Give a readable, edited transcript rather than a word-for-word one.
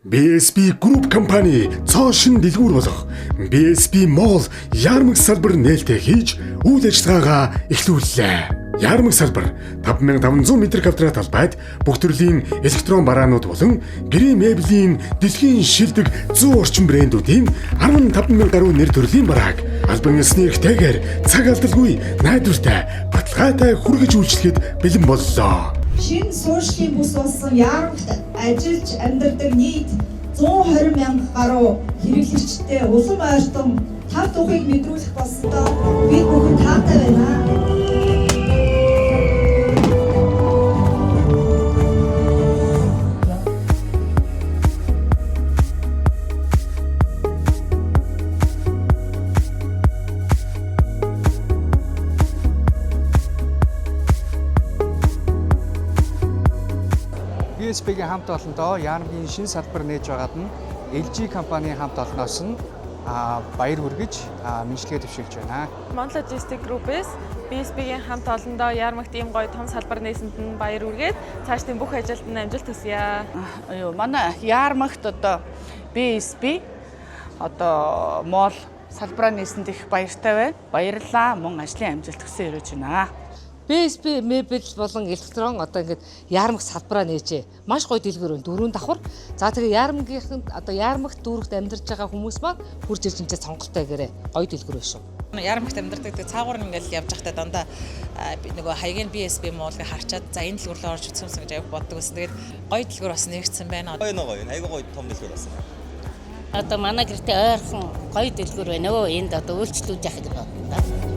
BSB Group компани цоошин дэлгүүр болох BSB Mall ярмаг салбар нээлттэй хийж үйл ажиллагаагаа эхлүүллээ. Ярмаг салбар 5500 м2 талбайд бүх төрлийн электрон бараанууд болон гэрээ мебелийн дэлхийн шилдэг 100 орчим брэндүүдийн 15000 гаруй нэр төрлийн барааг албан ёсны эрхтэйгээр цаг алдалгүй найдвартай баталгаатай хүргэж үйлчлэхэд бэлэн боллоо. Шинэ суурьшлийн бүс болсон Ярмагт ажиллаж амьдардаг нийт 120,000 гаруй хэрэглэгчтэй улам ойртон тав тухыг мэдрүүлэх болсондоо бид бүхэн таатай байна. BSB-ийн хамт олондоо Ярмгийн шинэ салбар нээж байгаад нь LG компанийн хамт олноос нь баяр хүргэж мэдлэгээ төвшүүлж байна. Монол Logistic Group-ээс BSB-ийн хамт олондоо Ярмагт ийм гоё том салбар нээсэнд нь баяр хүргээд цаашдын бүх ажилд нь амжилт хүсье. Манай Ярмагт одоо BSB одоо мол салбараа нээсэнд их баяртай байна. Баярлалаа. Мөн ажлын амжилт хүсье өрөөж байна. BSB мебель болон электрон одоо ингээд Ярмаг салбараа нээжээ. Маш гоё дэлгүүр байна. Дөрөв давхар. За тэгээ Ярмагийнх одоо Ярмагт дүүрэгт амьдарч байгаа хүмүүс маань хурж ирж энэ сонголттой гэрээ. Гоё дэлгүүр байна шүү. Ярмагт амьдардаг цаагуур ингээл явж байхдаа дандаа нөгөө хаягийн BSB муулыг харчаад за энэ дэлгүүр рүү орж үзсэмсэн гэж аяг боддог байсан. Тэгээд гоё дэлгүүр бас нэгдсэн байна. Гоё айгүй гоё том дэлгүүр болсон. Одоо манай гэртээ ойрхон гоё дэлгүүр байна өө. Энд одоо үйлчлүүлж яах гэж байна.